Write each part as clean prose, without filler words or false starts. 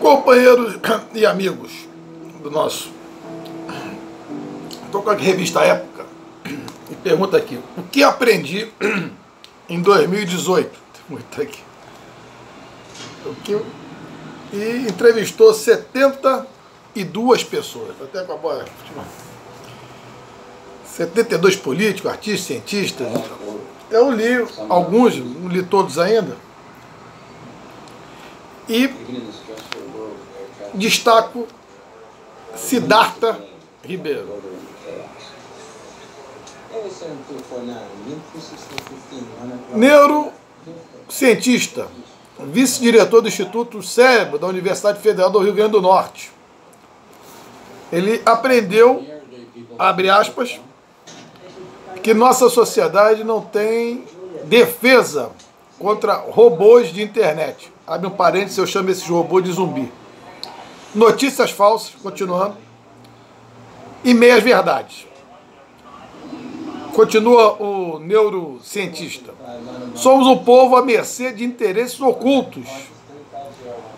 Companheiros e amigos do nosso... Estou com a revista Época e pergunta aqui: o que aprendi em 2018? Muito aqui. E entrevistou 72 pessoas. Até com a bola. 72 políticos, artistas, cientistas. Eu li alguns, não li todos ainda. E destaco Siddhartha Ribeiro, neurocientista, vice-diretor do Instituto Cérebro da Universidade Federal do Rio Grande do Norte. Ele aprendeu, abre aspas, que nossa sociedade não tem defesa contra robôs de internet. Abre um parênteses, eu chamo esses robôs de zumbi. Notícias falsas, continuando, e meias verdades. Continua o neurocientista. Somos um povo à mercê de interesses ocultos,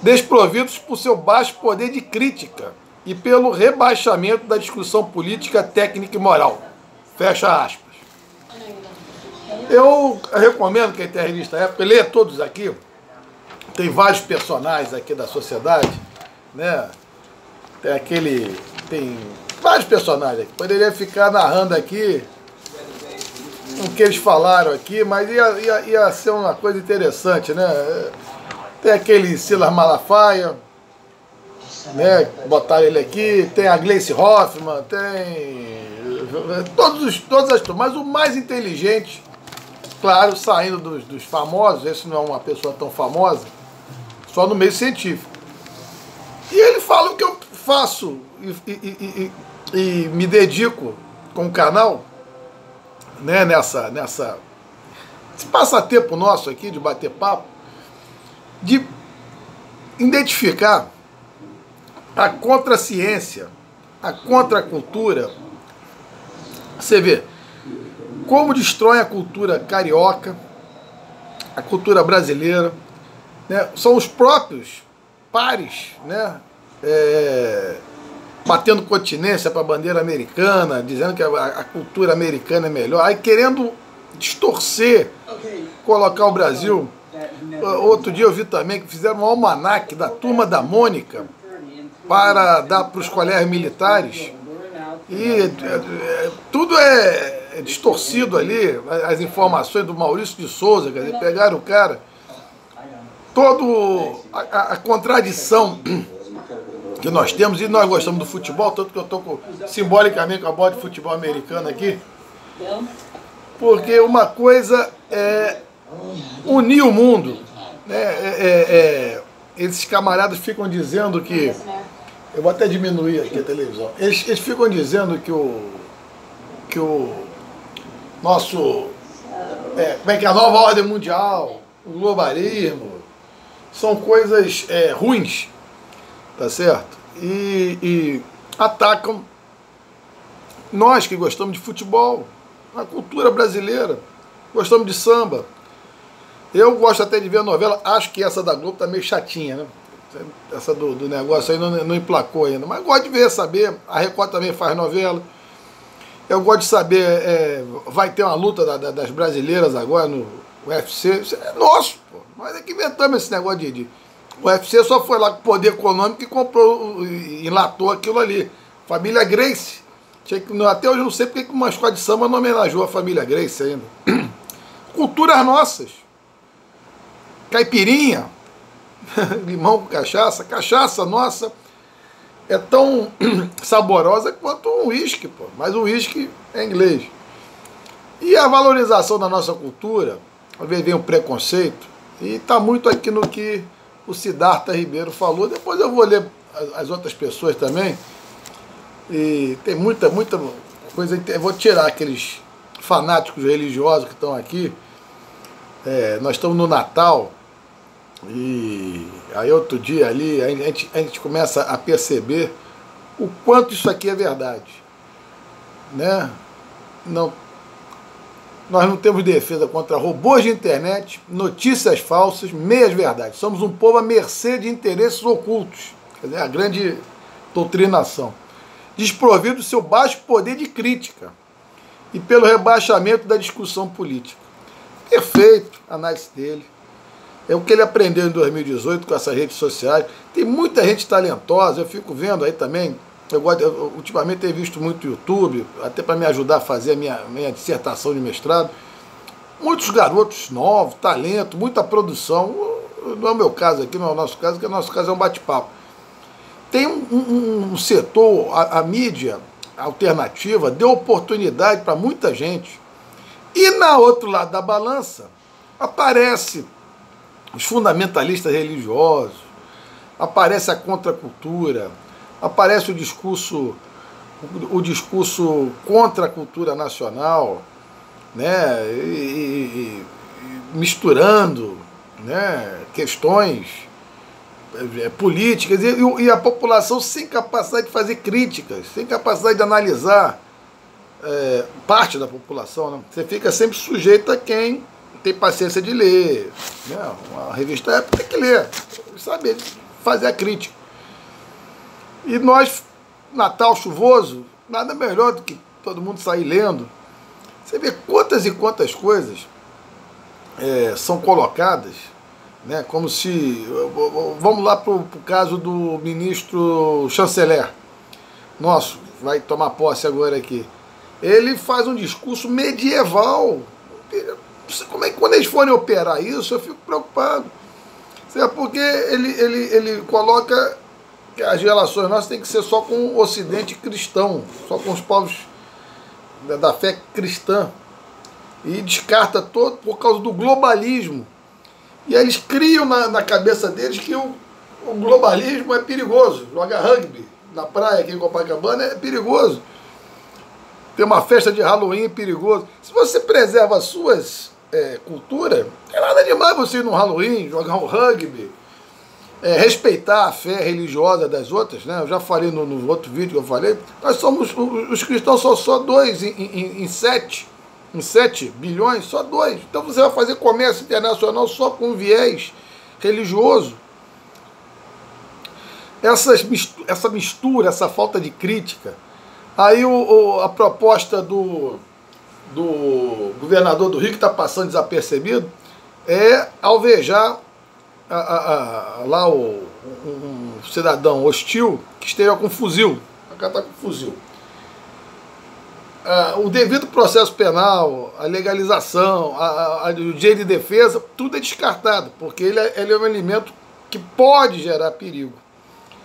desprovidos por seu baixo poder de crítica e pelo rebaixamento da discussão política, técnica e moral. Fecha aspas. Eu recomendo quem tem a revista Época, leia todos aqui. Tem vários personagens aqui da sociedade, né? Tem vários personagens aqui. Poderia ficar narrando aqui o que eles falaram aqui, mas ia ser uma coisa interessante, né? Tem aquele Silas Malafaia, né? Botaram ele aqui. Tem a Gleice Hoffmann, tem todas as turmas, mas o mais inteligente, claro, saindo dos famosos, esse não é uma pessoa tão famosa, só no meio científico. E ele fala o que eu faço e me dedico com o canal, né, esse passatempo nosso aqui de bater papo, de identificar a contraciência, a contracultura. Você vê como destrói a cultura carioca, a cultura brasileira, né? São os próprios pares, né? Batendo continência para a bandeira americana, dizendo que a cultura americana é melhor, aí querendo distorcer, colocar o Brasil. Outro dia eu vi também que fizeram um almanaque da Turma da Mônica para dar para os colégios militares, e tudo é distorcido ali, as informações do Maurício de Souza, quer dizer, pegaram o cara, toda a contradição que nós temos, e nós gostamos do futebol, tanto que eu estou simbolicamente com a bola de futebol americano aqui, porque uma coisa é unir o mundo, né? Esses camaradas ficam dizendo que, eu vou até diminuir aqui a televisão, eles ficam dizendo que o nosso, como é que é, a nova ordem mundial, o globalismo, são coisas ruins, tá certo? E atacam nós que gostamos de futebol, a cultura brasileira, gostamos de samba. Eu gosto até de ver a novela, acho que essa da Globo tá meio chatinha, né? Essa do negócio aí não emplacou ainda, mas gosto de ver, saber. A Record também faz novela. Eu gosto de saber, vai ter uma luta das brasileiras agora no UFC. Isso é nosso, pô. Nós é que inventamos esse negócio de... O UFC só foi lá com poder econômico e comprou, enlatou aquilo ali. Família Gracie. Até hoje eu não sei porque que uma escola de samba não homenageou a família Gracie ainda. Culturas nossas. Caipirinha, limão com cachaça. Cachaça nossa é tão saborosa quanto um uísque, pô. Mas o uísque é inglês. E a valorização da nossa cultura, às vezes vem o preconceito, e está muito aqui no que o Siddhartha Ribeiro falou. Depois eu vou ler as outras pessoas também. E tem muita coisa. Eu vou tirar aqueles fanáticos religiosos que estão aqui. Nós estamos no Natal. E aí outro dia ali, a gente começa a perceber o quanto isso aqui é verdade, né? Nós não temos defesa contra robôs de internet, notícias falsas, meias verdades. Somos um povo à mercê de interesses ocultos, Quer dizer, a grande doutrinação. Desprovido do seu baixo poder de crítica e pelo rebaixamento da discussão política. Perfeito a análise dele. É o que ele aprendeu em 2018 com essas redes sociais. Tem muita gente talentosa, eu fico vendo aí também. Eu ultimamente tenho visto muito YouTube, até para me ajudar a fazer a minha dissertação de mestrado. Muitos garotos novos, talento, muita produção. Não é o meu caso aqui, não é o nosso caso, porque o nosso caso é um bate-papo. Tem um setor, a mídia alternativa, deu oportunidade para muita gente. E na outro lado da balança, aparece os fundamentalistas religiosos, aparece a contracultura, aparece o discurso contra a cultura nacional, né, e misturando, né, questões políticas e a população sem capacidade de fazer críticas, sem capacidade de analisar, parte da população, né? Você fica sempre sujeito a quem tem paciência de ler, né? Uma revista época tem que ler, saber fazer a crítica. E nós, Natal chuvoso, nada melhor do que todo mundo sair lendo. Você vê quantas e quantas coisas são colocadas, né? Como se... Vamos lá para o caso do ministro chanceler nosso, vai tomar posse agora aqui. Ele faz um discurso medieval. Como é que quando eles forem operar isso, eu fico preocupado. Porque ele coloca que as relações nossas têm que ser só com o Ocidente cristão, só com os povos da fé cristã. E descarta todo por causa do globalismo. E eles criam na cabeça deles que o globalismo é perigoso. Jogar rugby na praia aqui em Copacabana é perigoso. Ter uma festa de Halloween é perigoso. Se você preserva as suas culturas, não é nada demais você ir no Halloween, jogar um rugby, respeitar a fé religiosa das outras, né? Eu já falei no outro vídeo que eu falei, nós somos, os cristãos são só 2 em 7 bilhões, só 2. Então você vai fazer comércio internacional só com viés religioso. Essa mistura, essa falta de crítica. Aí a proposta do governador do Rio, que está passando desapercebido, é alvejar lá um cidadão hostil que esteja com fuzil. O cara está com fuzil. O devido processo penal, a legalização, o direito de defesa, tudo é descartado, porque ele é um elemento que pode gerar perigo.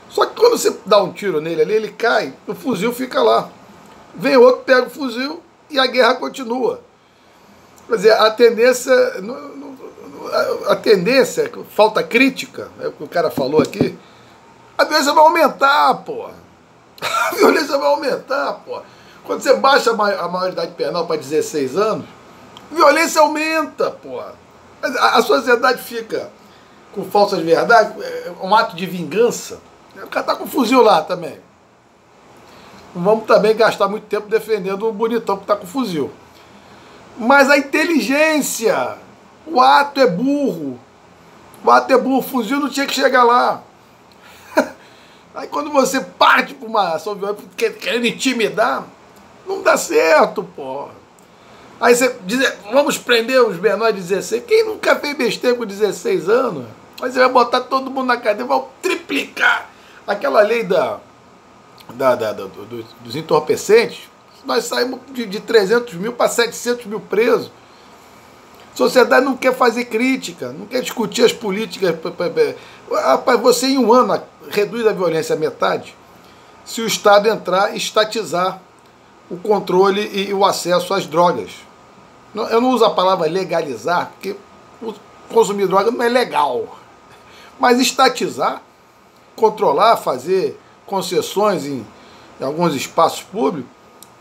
Só que quando você dá um tiro nele ali, ele cai, o fuzil fica lá. Vem outro, pega o fuzil e a guerra continua. Quer dizer, a tendência, falta crítica, é o que o cara falou aqui, a violência vai aumentar, porra. A violência vai aumentar, porra. Quando você baixa a maioridade penal para 16 anos, a violência aumenta, porra. A sociedade fica com falsas verdades, um ato de vingança. O cara tá com fuzil lá também. Não vamos também gastar muito tempo defendendo o bonitão que tá com fuzil. Mas a inteligência, o ato é burro. O ato é burro, o fuzil não tinha que chegar lá. Aí quando você parte para uma ação violenta querendo intimidar, não dá certo, porra. Aí você diz, vamos prender os menores de 16. Quem nunca fez besteira com 16 anos? Aí você vai botar todo mundo na cadeia, vai triplicar. Aquela lei dos entorpecentes, nós saímos de 300 mil para 700 mil presos. A sociedade não quer fazer crítica, não quer discutir as políticas. Rapaz, você em um ano reduz a violência à metade, se o Estado entrar e estatizar o controle e o acesso às drogas. Eu não uso a palavra legalizar, porque consumir droga não é legal. Mas estatizar, controlar, fazer concessões em alguns espaços públicos,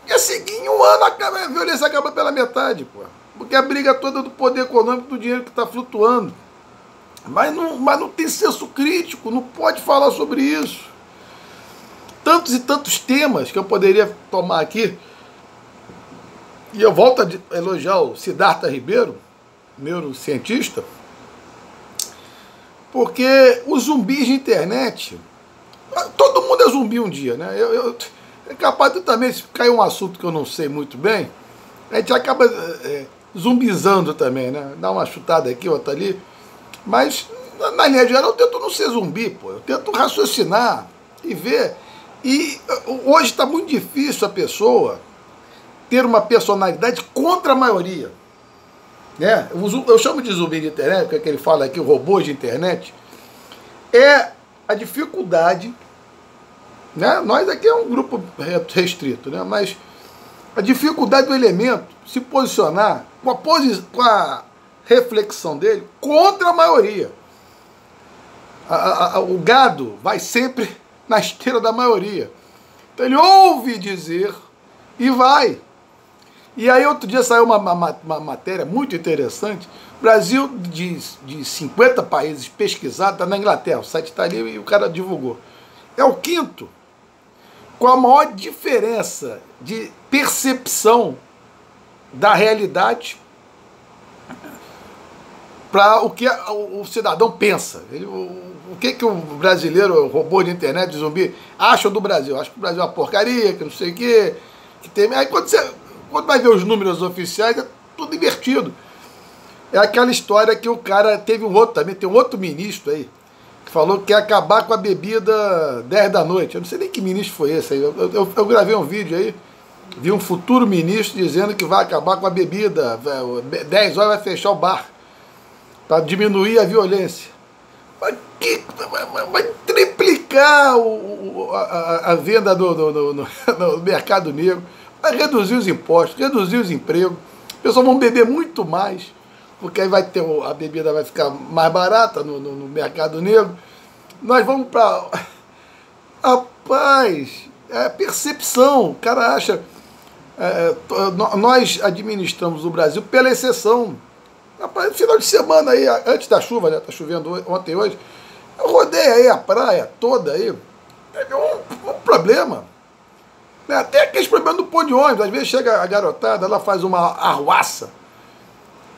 e assim, em um ano a violência acaba pela metade, pô. Porque a briga toda do poder econômico, do dinheiro que está flutuando. Mas não tem senso crítico, não pode falar sobre isso. Tantos e tantos temas que eu poderia tomar aqui, e eu volto a elogiar o Siddhartha Ribeiro, neurocientista, porque os zumbis de internet Todo mundo é zumbi um dia, né? É capaz de também, se cair um assunto que eu não sei muito bem, a gente acaba zumbizando também, né? Dá uma chutada aqui, outra ali. Mas, na linha geral, eu tento não ser zumbi, pô. Eu tento raciocinar e ver. E hoje está muito difícil a pessoa ter uma personalidade contra a maioria. Né? Eu chamo de zumbi de internet, porque ele fala aqui, robô de internet, é a dificuldade, né? Nós aqui é um grupo restrito, né? Mas a dificuldade do elemento se posicionar com a reflexão dele contra a maioria. O gado vai sempre na esteira da maioria. Então ele ouve dizer e vai. E aí outro dia saiu uma matéria muito interessante. Brasil, de 50 países pesquisados, está na Inglaterra, o site está ali e o cara divulgou. É o quinto com a maior diferença de percepção da realidade para o que o cidadão pensa. O que o brasileiro, o robô de internet, de zumbi, acha do Brasil? Acha que o Brasil é uma porcaria, que não sei o quê. Que tem... Aí quando vai ver os números oficiais, é tudo invertido. É aquela história que o cara teve tem um outro ministro aí, que falou que quer acabar com a bebida 10 da noite. Eu não sei nem que ministro foi esse aí. Eu gravei um vídeo aí, vi um futuro ministro dizendo que vai acabar com a bebida, 10 horas vai fechar o bar, para diminuir a violência. Vai triplicar a venda no mercado negro, vai reduzir os impostos, reduzir os empregos, as pessoas vão beber muito mais, porque aí a bebida vai ficar mais barata no mercado negro. Nós vamos para... Rapaz, é percepção. O cara acha... nós administramos o Brasil pela exceção. Rapaz, no final de semana aí, antes da chuva, né? Tá chovendo ontem e hoje, eu rodei aí a praia toda aí, teve um problema. Até aqueles problemas do pão de ônibus, às vezes chega a garotada, ela faz uma arruaça,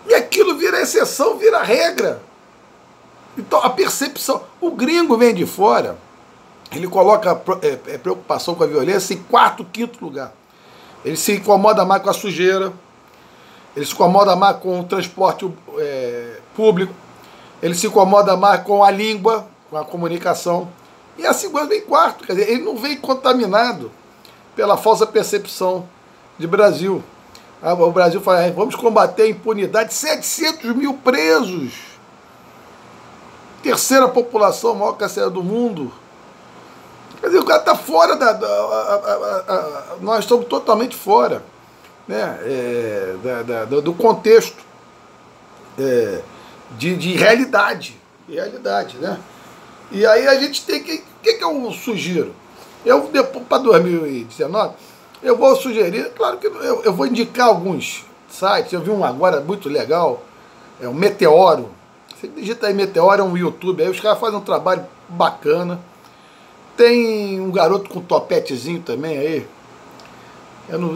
e aquilo vira exceção, vira regra. Então a percepção, o gringo vem de fora, ele coloca preocupação com a violência em quarto, quinto lugar. Ele se incomoda mais com a sujeira, ele se incomoda mais com o transporte público, ele se incomoda mais com a língua, com a comunicação. E a segunda vem em quarto, quer dizer, ele não vem contaminado pela falsa percepção de Brasil. O Brasil fala, vamos combater a impunidade, 700 mil presos. Terceira população maior carcerária do mundo. Quer dizer, o cara está fora nós estamos totalmente fora, né, do contexto de realidade, né? E aí a gente tem que... O que eu sugiro? Eu, depois, para 2019, eu vou sugerir, claro que eu vou indicar alguns sites. Eu vi um agora muito legal, é o Meteoro. Você digita aí Meteoro, é um YouTube, aí os caras fazem um trabalho bacana. Tem um garoto com topetezinho também aí.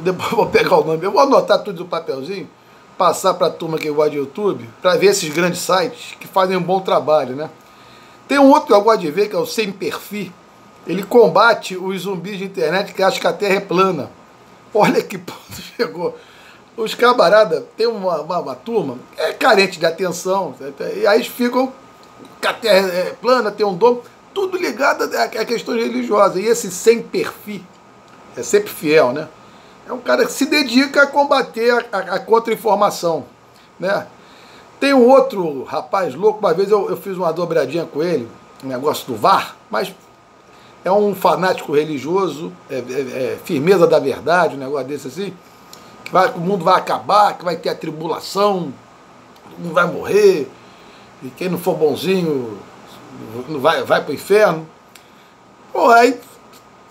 Depois eu vou pegar o nome, eu vou anotar tudo no papelzinho, passar para a turma que gosta de YouTube, para ver esses grandes sites que fazem um bom trabalho, né? Tem um outro que eu gosto de ver, que é o Sem Perfil. Ele combate os zumbis de internet que acham que a Terra é plana. Olha que ponto chegou. Os camaradas, tem uma turma, carente de atenção, e aí ficam que a Terra é plana, tem um domo, tudo ligado a questões religiosas. E esse Sem Perfil, é sempre fiel, né? É um cara que se dedica a combater a contra-informação, né? Tem um outro rapaz louco, uma vez eu fiz uma dobradinha com ele, um negócio do VAR, mas é um fanático religioso, firmeza da verdade, um negócio desse assim, que o mundo vai acabar, que vai ter a tribulação, todo mundo vai morrer, e quem não for bonzinho vai para o inferno. Pô, aí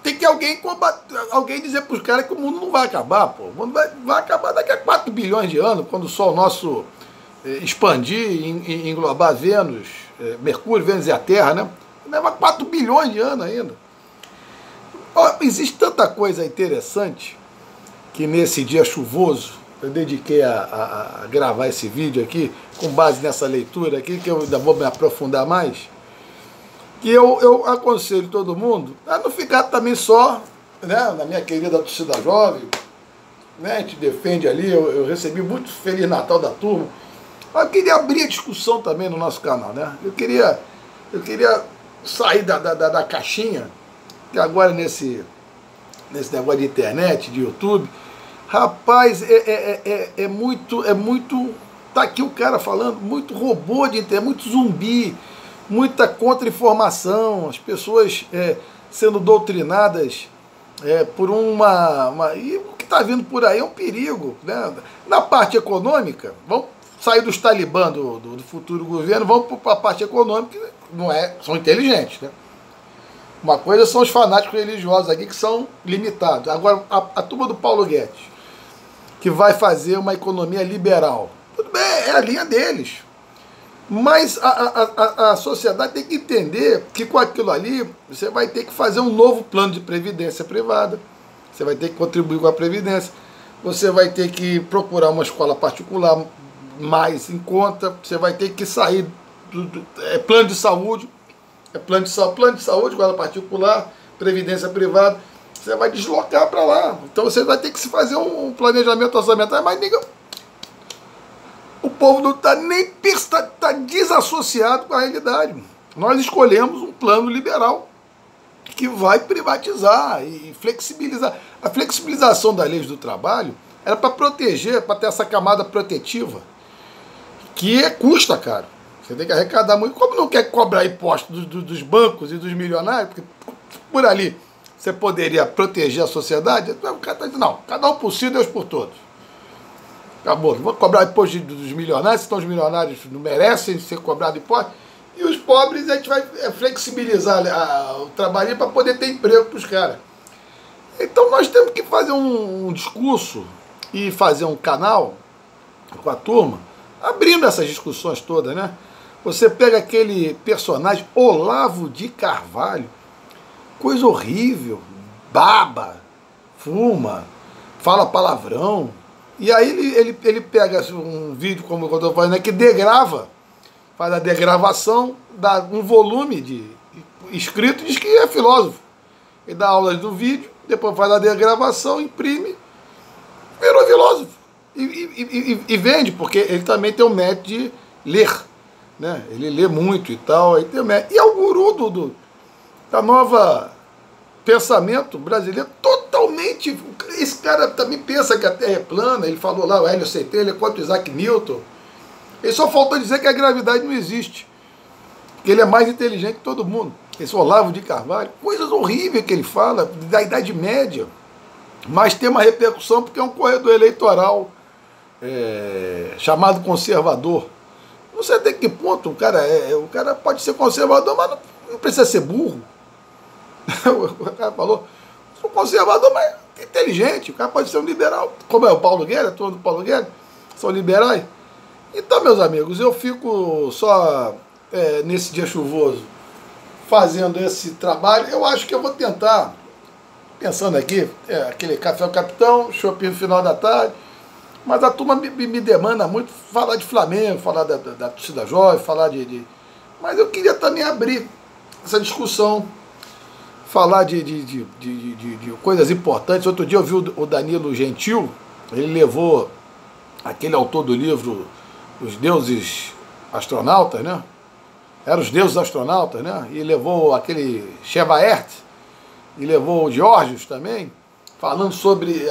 tem que alguém dizer para os caras que o mundo não vai acabar, pô. O mundo vai acabar daqui a 4 bilhões de anos, quando o Sol nosso expandir e englobar Vênus, Mercúrio, Vênus e a Terra, né? Leva 4 bilhões de anos ainda. Ó, existe tanta coisa interessante que nesse dia chuvoso eu dediquei a gravar esse vídeo aqui, com base nessa leitura aqui, que eu ainda vou me aprofundar mais. que eu aconselho todo mundo a não ficar também só, né, na minha querida torcida jovem, né, a gente defende ali, eu recebi muito Feliz Natal da turma, mas eu queria abrir a discussão também no nosso canal, né? Eu queria sair da caixinha, que agora nesse negócio de internet, de YouTube, rapaz, é muito, tá aqui o cara falando, muito robô de internet, muito zumbi, muita contra-informação, as pessoas sendo doutrinadas por e o que está vindo por aí é um perigo, né? Na parte econômica, vamos sair dos talibã do futuro governo, vamos para a parte econômica, que são inteligentes, né? Uma coisa são os fanáticos religiosos aqui que são limitados. Agora, a turma do Paulo Guedes, que vai fazer uma economia liberal, tudo bem, é a linha deles. Mas a sociedade tem que entender que com aquilo ali, você vai ter que fazer um novo plano de previdência privada, você vai ter que contribuir com a previdência, você vai ter que procurar uma escola particular mais em conta, você vai ter que sair plano de saúde, plano de saúde, escola particular, previdência privada, você vai deslocar para lá. Então você vai ter que se fazer um planejamento orçamentário, mas o povo não está nem tá desassociado com a realidade. Nós escolhemos um plano liberal que vai privatizar e flexibilizar. A flexibilização das leis do trabalho era para proteger, para ter essa camada protetiva, que custa, cara. Você tem que arrecadar muito. Como não quer cobrar imposto dos bancos e dos milionários, porque por ali você poderia proteger a sociedade, o cara está dizendo, não, cada um por si, Deus por todos. Acabou, não vou cobrar imposto dos milionários, senão os milionários não merecem ser cobrados imposto. E os pobres a gente vai flexibilizar o trabalho para poder ter emprego para os caras. Então nós temos que fazer um discurso e fazer um canal com a turma, abrindo essas discussões todas, né? Você pega aquele personagem Olavo de Carvalho, coisa horrível, baba, fuma, fala palavrão, e aí ele pega um vídeo, como eu estou falando aqui, degrava, faz a degravação, dá um volume escrito, diz que é filósofo. Ele dá aulas do vídeo, depois faz a degravação, imprime, virou filósofo. E vende, porque ele também tem o mérito de ler, né? Ele lê muito e tal, aí tem o mérito. E é o guru da nova pensamento brasileiro, totalmente. Esse cara também pensa que a Terra é plana, ele falou lá, o Hélio CT, ele é contra o Isaac Newton. Ele só faltou dizer que a gravidade não existe, que ele é mais inteligente que todo mundo. Esse Olavo de Carvalho, coisas horríveis que ele fala, da Idade Média, mas tem uma repercussão porque é um corredor eleitoral chamado conservador. Não sei até que ponto o cara pode ser conservador, mas não precisa ser burro. O cara falou, sou conservador, mas é inteligente, o cara pode ser um liberal, como é o Paulo Guedes, a turma do Paulo Guedes, são liberais. Então, meus amigos, eu fico só nesse dia chuvoso fazendo esse trabalho. Eu acho que eu vou tentar, pensando aqui, aquele café ao capitão, shopping no final da tarde, mas a turma me demanda muito falar de Flamengo, falar da torcida jovem, falar Mas eu queria também abrir essa discussão, falar de coisas importantes. Outro dia eu vi o Danilo Gentil, ele levou aquele autor do livro Os Deuses Astronautas, né? Eram os Deuses Astronautas, né? E levou aquele Chevaert, e levou o Georgios também, falando sobre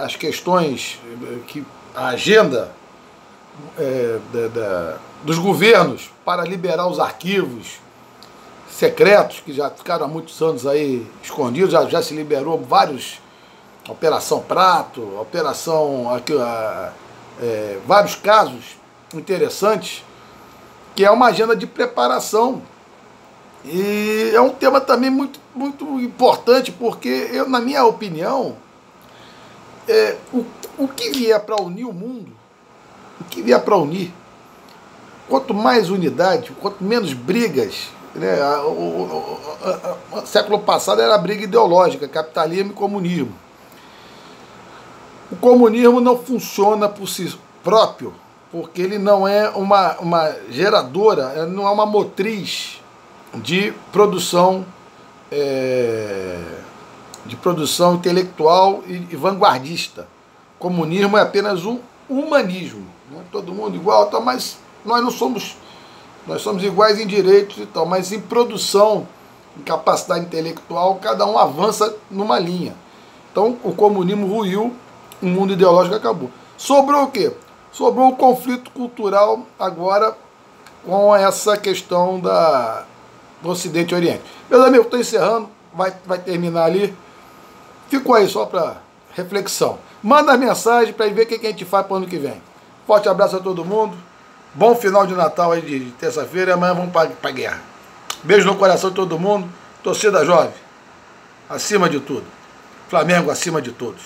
as questões, a agenda dos governos para liberar os arquivos secretos, que já ficaram há muitos anos aí escondidos, já se liberou vários, Operação Prato, vários casos interessantes, que é uma agenda de preparação. E é um tema também muito, muito importante, porque na minha opinião, o que vier para unir o mundo, quanto mais unidade, quanto menos brigas, né? O século passado era a briga ideológica, capitalismo e comunismo. O comunismo não funciona por si próprio porque ele não é uma geradora, não é uma motriz de produção intelectual e vanguardista. O comunismo é apenas um humanismo, né? Todo mundo igual, tá, mas nós não somos, nós somos iguais em direitos e tal, mas em produção, em capacidade intelectual, cada um avança numa linha. Então o comunismo ruiu, o mundo ideológico acabou. Sobrou o quê? Sobrou o conflito cultural agora com essa questão do Ocidente e Oriente. Meus amigos, estou encerrando, vai terminar ali. Fico aí só para reflexão. Manda a mensagem para ver o que a gente faz para o ano que vem. Forte abraço a todo mundo. Bom final de Natal aí de terça-feira e amanhã vamos para a guerra. Beijo no coração de todo mundo. Torcida jovem, acima de tudo. Flamengo acima de todos.